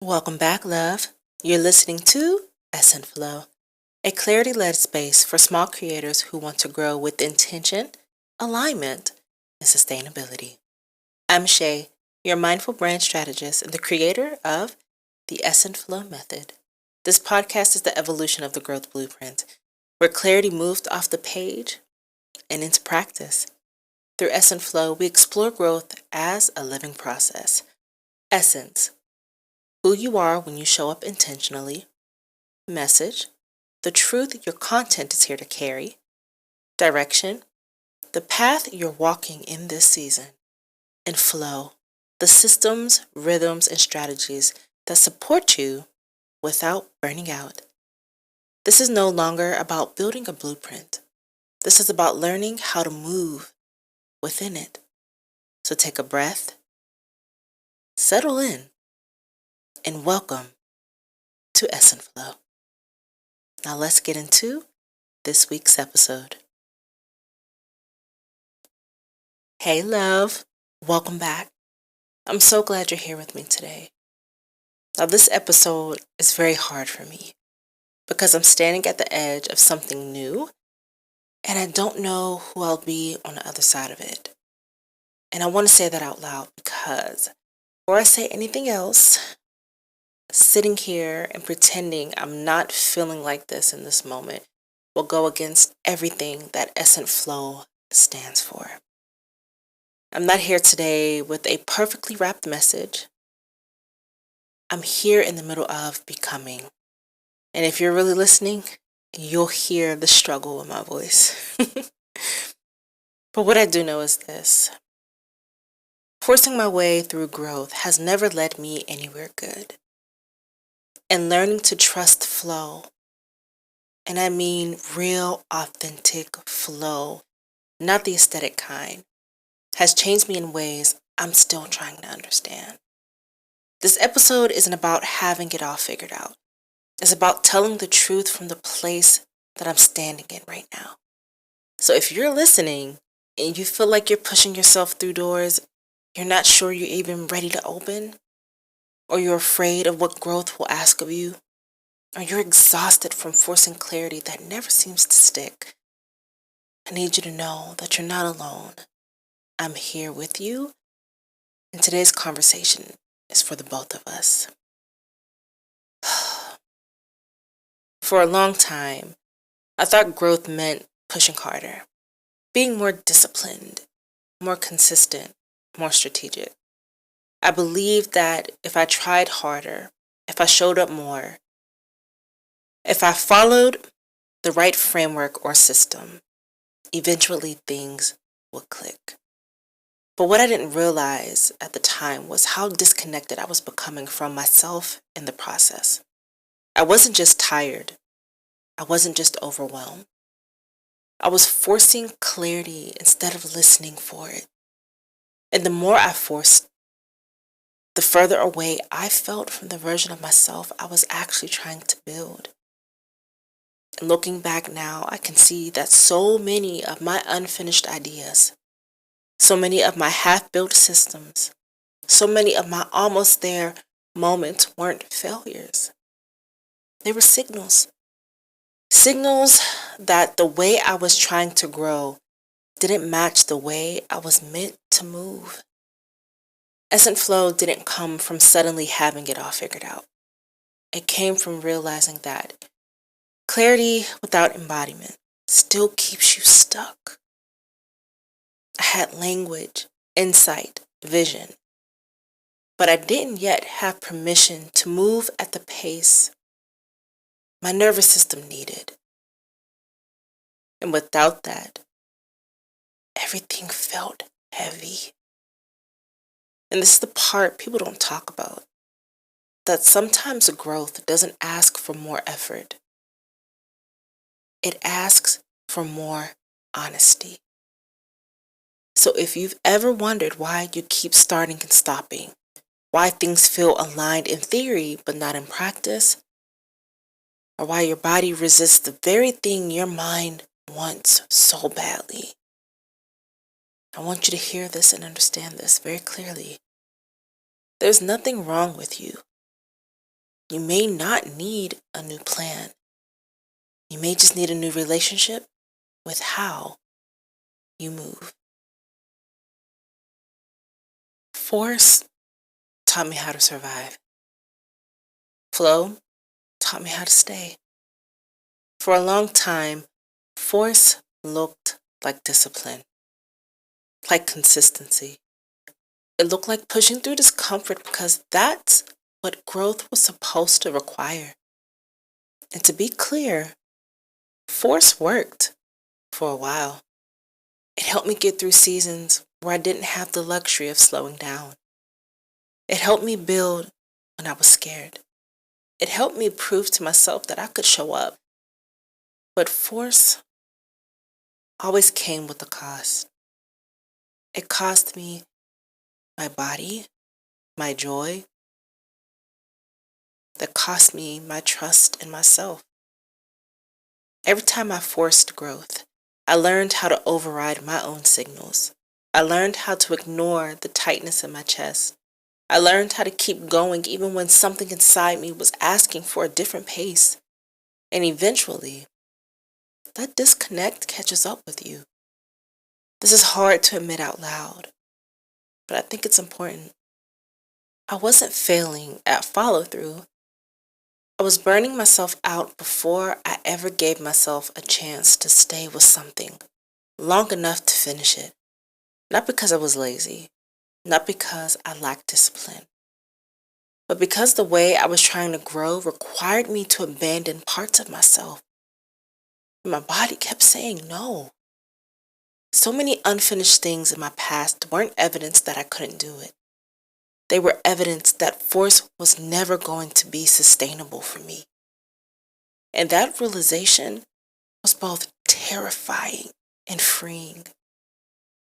Welcome back, love. You're listening to ESSENTFLOW, a clarity-led space for small creators who want to grow with intention, alignment, and sustainability. I'm Shay, your mindful brand strategist and the creator of the ESSENTFLOW method. This podcast is the evolution of the growth blueprint, where clarity moves off the page and into practice. Through ESSENTFLOW, we explore growth as a living process. Essence, who you are when you show up intentionally. Message, the truth your content is here to carry. Direction, the path you're walking in this season. And flow, the systems, rhythms, and strategies that support you without burning out. This is no longer about building a blueprint. This is about learning how to move within it. So take a breath, settle in, and welcome to ESSENTFLOW. Now let's get into this week's episode. Hey love, welcome back. I'm so glad you're here with me today. Now this episode is very hard for me because I'm standing at the edge of something new and I don't know who I'll be on the other side of it. And I want to say that out loud because before I say anything else, sitting here and pretending I'm not feeling like this in this moment will go against everything that ESSENTFLOW stands for. I'm not here today with a perfectly wrapped message. I'm here in the middle of becoming. And if you're really listening, you'll hear the struggle in my voice. But what I do know is this. Forcing my way through growth has never led me anywhere good. And learning to trust flow, and I mean real, authentic flow, not the aesthetic kind, has changed me in ways I'm still trying to understand. This episode isn't about having it all figured out. It's about telling the truth from the place that I'm standing in right now. So if you're listening and you feel like you're pushing yourself through doors you're not sure you're even ready to open, or you're afraid of what growth will ask of you, or you're exhausted from forcing clarity that never seems to stick, I need you to know that you're not alone. I'm here with you, and today's conversation is for the both of us. For a long time, I thought growth meant pushing harder, being more disciplined, more consistent, more strategic. I believed that if I tried harder, if I showed up more, if I followed the right framework or system, eventually things would click. But what I didn't realize at the time was how disconnected I was becoming from myself in the process. I wasn't just tired. I wasn't just overwhelmed. I was forcing clarity instead of listening for it. And the more I forced, the further away I felt from the version of myself I was actually trying to build. And looking back now, I can see that so many of my unfinished ideas, so many of my half-built systems, so many of my almost there moments weren't failures. They were signals. Signals that the way I was trying to grow didn't match the way I was meant to move. ESSENTFLOW didn't come from suddenly having it all figured out. It came from realizing that clarity without embodiment still keeps you stuck. I had language, insight, vision, but I didn't yet have permission to move at the pace my nervous system needed. And without that, everything felt heavy. And this is the part people don't talk about, that sometimes growth doesn't ask for more effort. It asks for more honesty. So if you've ever wondered why you keep starting and stopping, why things feel aligned in theory but not in practice, or why your body resists the very thing your mind wants so badly, I want you to hear this and understand this very clearly. There's nothing wrong with you. You may not need a new plan. You may just need a new relationship with how you move. Force taught me how to survive. Flow taught me how to stay. For a long time, force looked like discipline, like consistency. It looked like pushing through discomfort because that's what growth was supposed to require. And to be clear, force worked for a while. It helped me get through seasons where I didn't have the luxury of slowing down. It helped me build when I was scared. It helped me prove to myself that I could show up. But force always came with a cost. It cost me my body, my joy. That cost me my trust in myself. Every time I forced growth, I learned how to override my own signals. I learned how to ignore the tightness in my chest. I learned how to keep going even when something inside me was asking for a different pace. And eventually, that disconnect catches up with you. This is hard to admit out loud, but I think it's important. I wasn't failing at follow-through. I was burning myself out before I ever gave myself a chance to stay with something long enough to finish it. Not because I was lazy, not because I lacked discipline, but because the way I was trying to grow required me to abandon parts of myself. My body kept saying no. So many unfinished things in my past weren't evidence that I couldn't do it. They were evidence that force was never going to be sustainable for me. And that realization was both terrifying and freeing.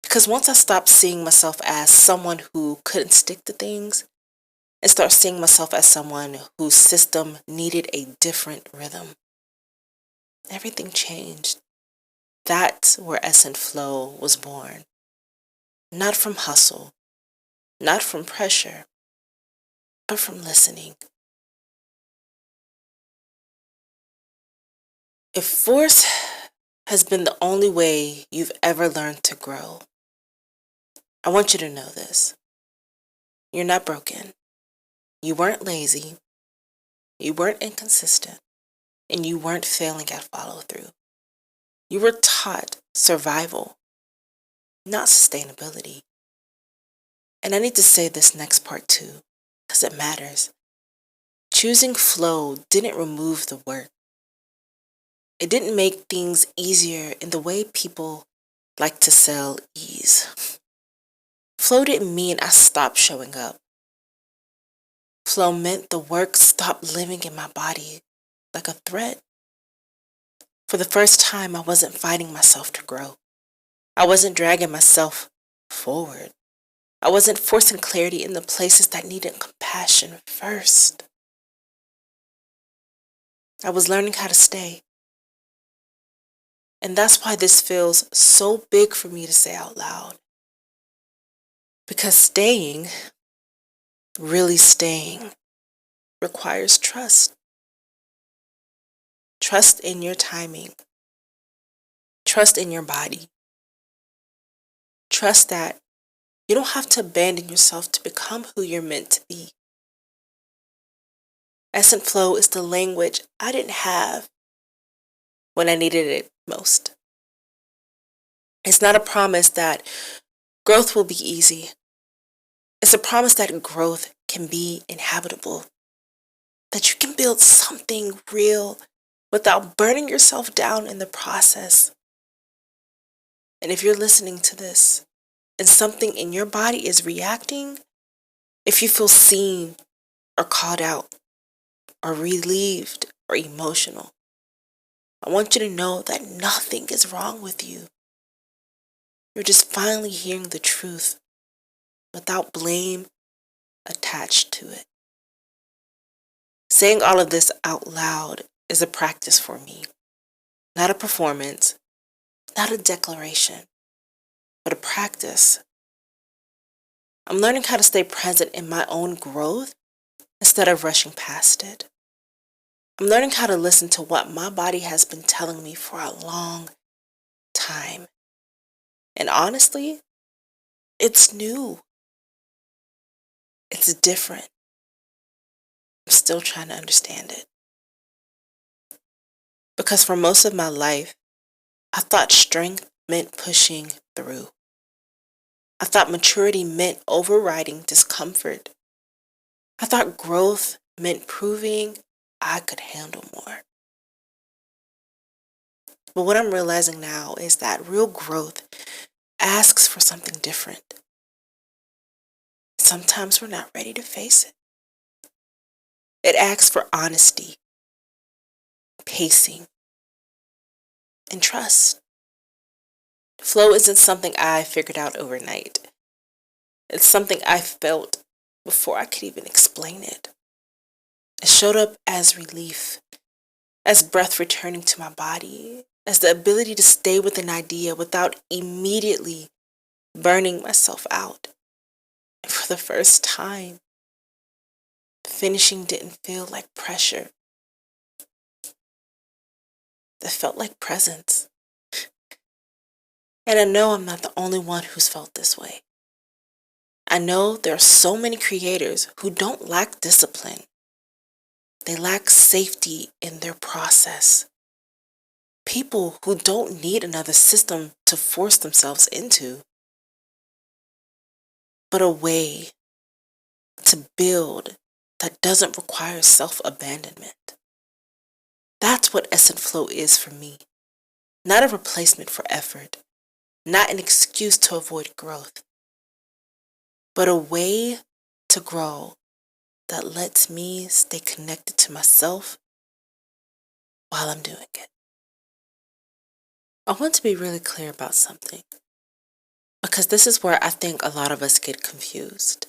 Because once I stopped seeing myself as someone who couldn't stick to things and start seeing myself as someone whose system needed a different rhythm, everything changed. That's where ESSENTFLOW was born. Not from hustle, not from pressure, but from listening. If force has been the only way you've ever learned to grow, I want you to know this. You're not broken. You weren't lazy. You weren't inconsistent. And you weren't failing at follow-through. You were taught survival, not sustainability. And I need to say this next part too, because it matters. Choosing flow didn't remove the work. It didn't make things easier in the way people like to sell ease. Flow didn't mean I stopped showing up. Flow meant the work stopped living in my body like a threat. For the first time, I wasn't fighting myself to grow. I wasn't dragging myself forward. I wasn't forcing clarity in the places that needed compassion first. I was learning how to stay. And that's why this feels so big for me to say out loud. Because staying, really staying, requires trust. Trust in your timing. Trust in your body. Trust that you don't have to abandon yourself to become who you're meant to be. ESSENTFLOW is the language I didn't have when I needed it most. It's not a promise that growth will be easy. It's a promise that growth can be inhabitable. That you can build something real without burning yourself down in the process. And if you're listening to this and something in your body is reacting, if you feel seen or called out or relieved or emotional, I want you to know that nothing is wrong with you. You're just finally hearing the truth without blame attached to it. Saying all of this out loud is a practice for me, not a performance, not a declaration, but a practice. I'm learning how to stay present in my own growth instead of rushing past it. I'm learning how to listen to what my body has been telling me for a long time. And honestly, it's new. It's different. I'm still trying to understand it. Because for most of my life, I thought strength meant pushing through. I thought maturity meant overriding discomfort. I thought growth meant proving I could handle more. But what I'm realizing now is that real growth asks for something different. Sometimes we're not ready to face it. It asks for honesty, pacing, and trust. Flow isn't something I figured out overnight. It's something I felt before I could even explain it. It showed up as relief, as breath returning to my body, as the ability to stay with an idea without immediately burning myself out. And for the first time, finishing didn't feel like pressure. It felt like presence. And I know I'm not the only one who's felt this way. I know there are so many creators who don't lack discipline. They lack safety in their process. People who don't need another system to force themselves into, but a way to build that doesn't require self-abandonment. That's what ESSENTFLOW is for me. Not a replacement for effort, not an excuse to avoid growth, but a way to grow that lets me stay connected to myself while I'm doing it. I want to be really clear about something, because this is where I think a lot of us get confused.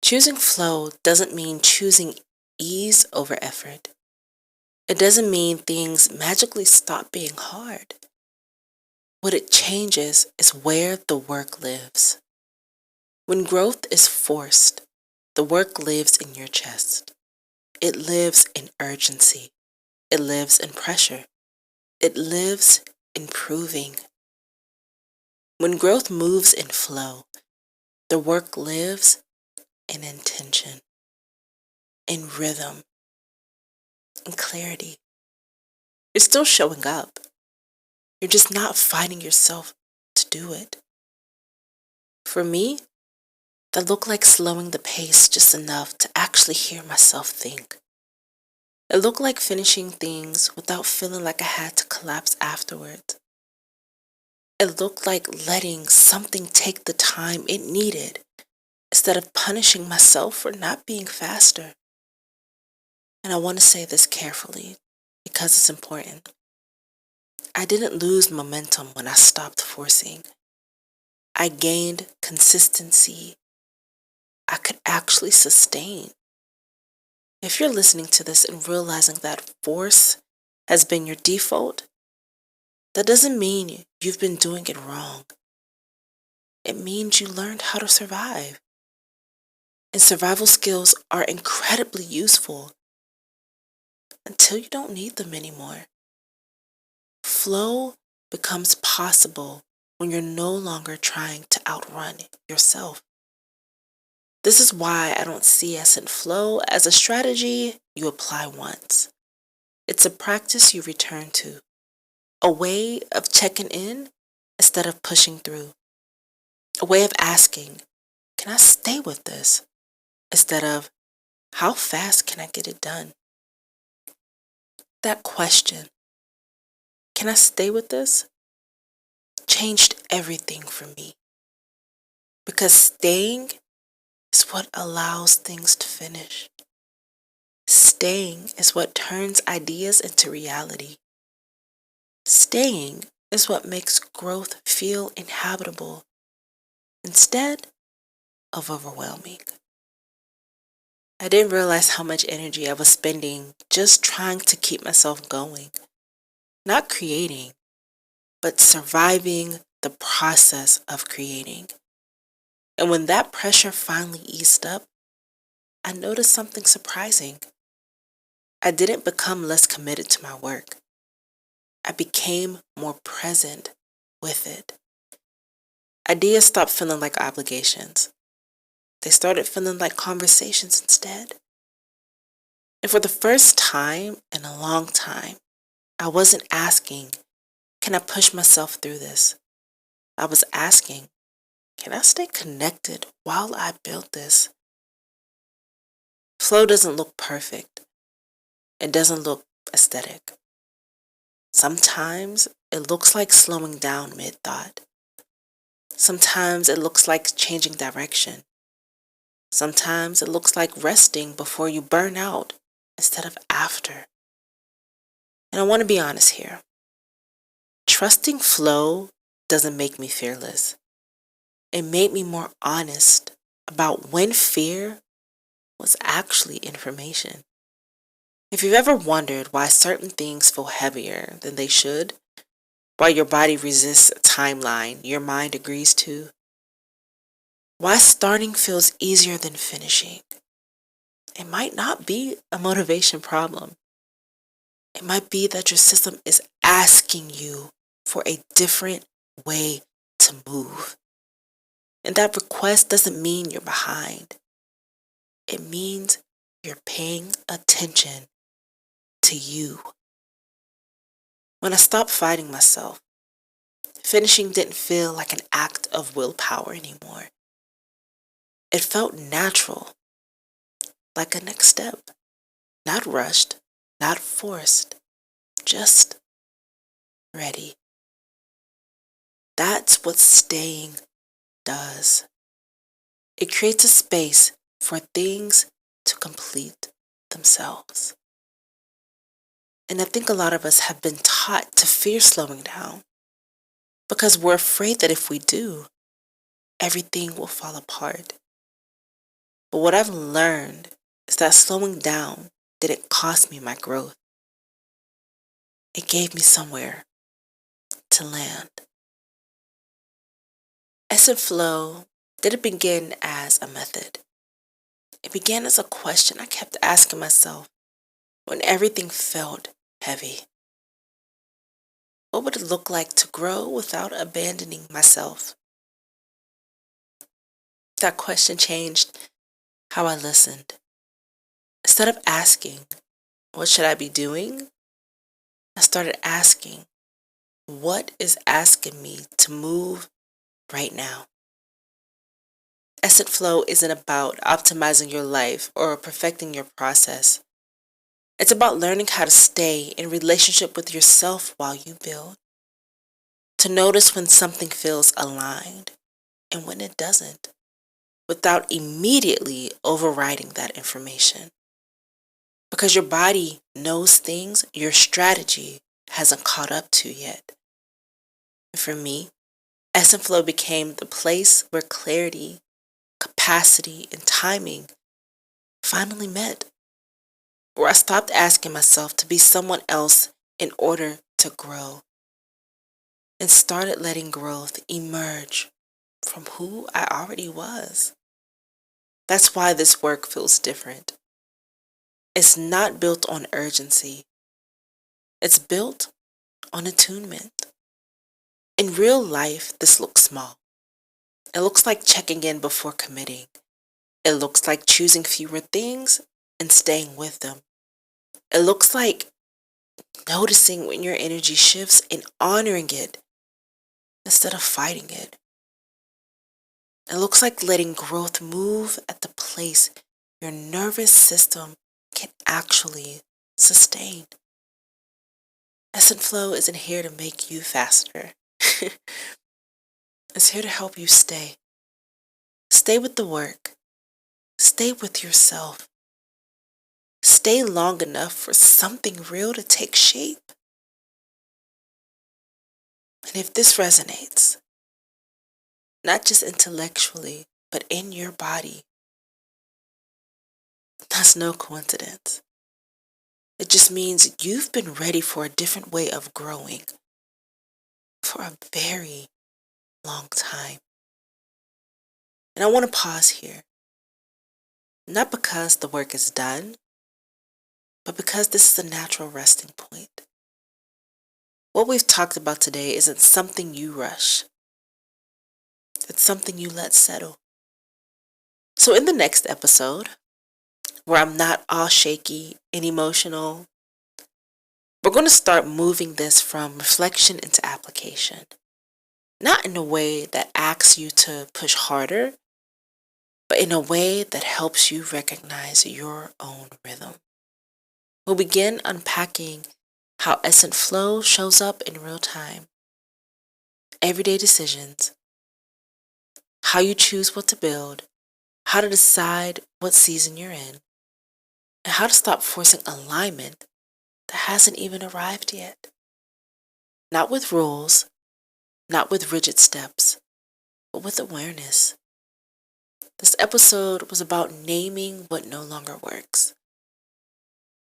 Choosing flow doesn't mean choosing ease over effort. It doesn't mean things magically stop being hard. What it changes is where the work lives. When growth is forced, the work lives in your chest. It lives in urgency. It lives in pressure. It lives in proving. When growth moves in flow, the work lives in intention, in rhythm, in clarity. You're still showing up. You're just not fighting yourself to do it. For me, that looked like slowing the pace just enough to actually hear myself think. It looked like finishing things without feeling like I had to collapse afterwards. It looked like letting something take the time it needed instead of punishing myself for not being faster. And I want to say this carefully because it's important. I didn't lose momentum when I stopped forcing. I gained consistency I could actually sustain. If you're listening to this and realizing that force has been your default, that doesn't mean you've been doing it wrong. It means you learned how to survive. And survival skills are incredibly useful until you don't need them anymore. Flow becomes possible when you're no longer trying to outrun yourself. This is why I don't see ESSENTFLOW as a strategy you apply once. It's a practice you return to, a way of checking in instead of pushing through, a way of asking, can I stay with this? Instead of, how fast can I get it done? That question, can I stay with this? Changed everything for me. Because staying is what allows things to finish. Staying is what turns ideas into reality. Staying is what makes growth feel inhabitable instead of overwhelming. I didn't realize how much energy I was spending just trying to keep myself going. Not creating, but surviving the process of creating. And when that pressure finally eased up, I noticed something surprising. I didn't become less committed to my work. I became more present with it. Ideas stopped feeling like obligations. They started feeling like conversations instead. And for the first time in a long time, I wasn't asking, can I push myself through this? I was asking, can I stay connected while I build this? Flow doesn't look perfect. It doesn't look aesthetic. Sometimes it looks like slowing down mid-thought. Sometimes it looks like changing direction. Sometimes it looks like resting before you burn out instead of after. And I want to be honest here. Trusting flow doesn't make me fearless. It made me more honest about when fear was actually information. If you've ever wondered why certain things feel heavier than they should, why your body resists a timeline your mind agrees to, why starting feels easier than finishing, it might not be a motivation problem. It might be that your system is asking you for a different way to move. And that request doesn't mean you're behind. It means you're paying attention to you. When I stopped fighting myself, finishing didn't feel like an act of willpower anymore. It felt natural, like a next step. Not rushed, not forced, just ready. That's what staying does. It creates a space for things to complete themselves. And I think a lot of us have been taught to fear slowing down because we're afraid that if we do, everything will fall apart. But what I've learned is that slowing down didn't cost me my growth. It gave me somewhere to land. ESSENTFLOW didn't begin as a method. It began as a question I kept asking myself when everything felt heavy. What would it look like to grow without abandoning myself? That question changed how I listened. Instead of asking, what should I be doing? I started asking, what is asking me to move right now? ESSENTFLOW isn't about optimizing your life or perfecting your process. It's about learning how to stay in relationship with yourself while you build. To notice when something feels aligned and when it doesn't, without immediately overriding that information. Because your body knows things your strategy hasn't caught up to yet. And for me, ESSENTFLOW became the place where clarity, capacity, and timing finally met. Where I stopped asking myself to be someone else in order to grow. And started letting growth emerge from who I already was. That's why this work feels different. It's not built on urgency. It's built on attunement. In real life, this looks small. It looks like checking in before committing. It looks like choosing fewer things and staying with them. It looks like noticing when your energy shifts and honoring it instead of fighting it. It looks like letting growth move at the place your nervous system can actually sustain. ESSENTFLOW isn't here to make you faster. It's here to help you stay. Stay with the work. Stay with yourself. Stay long enough for something real to take shape. And if this resonates, not just intellectually, but in your body, that's no coincidence. It just means you've been ready for a different way of growing for a very long time. And I want to pause here. Not because the work is done, but because this is a natural resting point. What we've talked about today isn't something you rush. It's something you let settle. So in the next episode, where I'm not all shaky and emotional, we're going to start moving this from reflection into application. Not in a way that asks you to push harder, but in a way that helps you recognize your own rhythm. We'll begin unpacking how ESSENTFLOW shows up in real time, everyday decisions, how you choose what to build, how to decide what season you're in, and how to stop forcing alignment that hasn't even arrived yet. Not with rules, not with rigid steps, but with awareness. This episode was about naming what no longer works.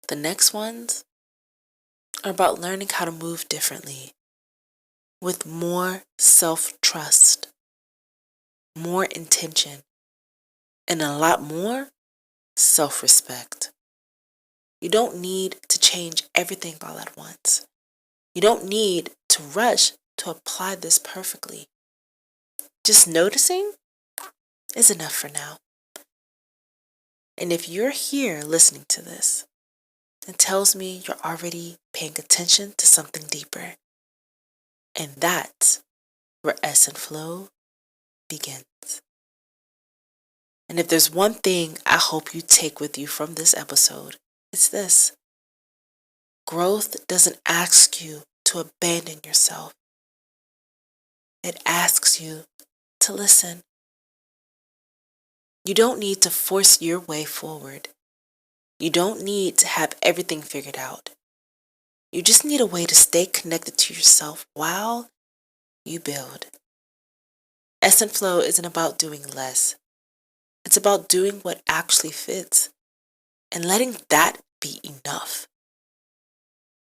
The next ones are about learning how to move differently, with more self-trust, more intention, and a lot more self-respect. You don't need to change everything all at once. You don't need to rush to apply this perfectly. Just noticing is enough for now. And if you're here listening to this, it tells me you're already paying attention to something deeper. And that's where ESSENTFLOW begins. And if there's one thing I hope you take with you from this episode, it's this. Growth doesn't ask you to abandon yourself. It asks you to listen. You don't need to force your way forward. You don't need to have everything figured out. You just need a way to stay connected to yourself while you build. ESSENTFLOW isn't about doing less. It's about doing what actually fits and letting that be enough.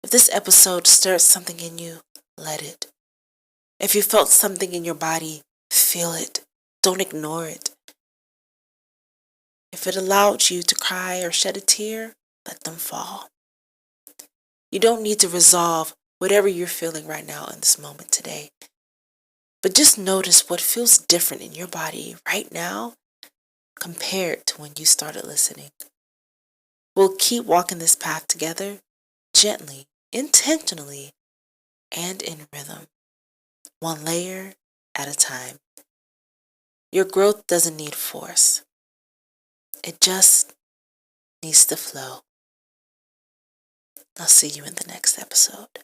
If this episode stirs something in you, let it. If you felt something in your body, feel it. Don't ignore it. If it allowed you to cry or shed a tear, let them fall. You don't need to resolve whatever you're feeling right now in this moment today. But just notice what feels different in your body right now compared to when you started listening. We'll keep walking this path together, gently, intentionally, and in rhythm, one layer at a time. Your growth doesn't need force. It just needs to flow. I'll see you in the next episode.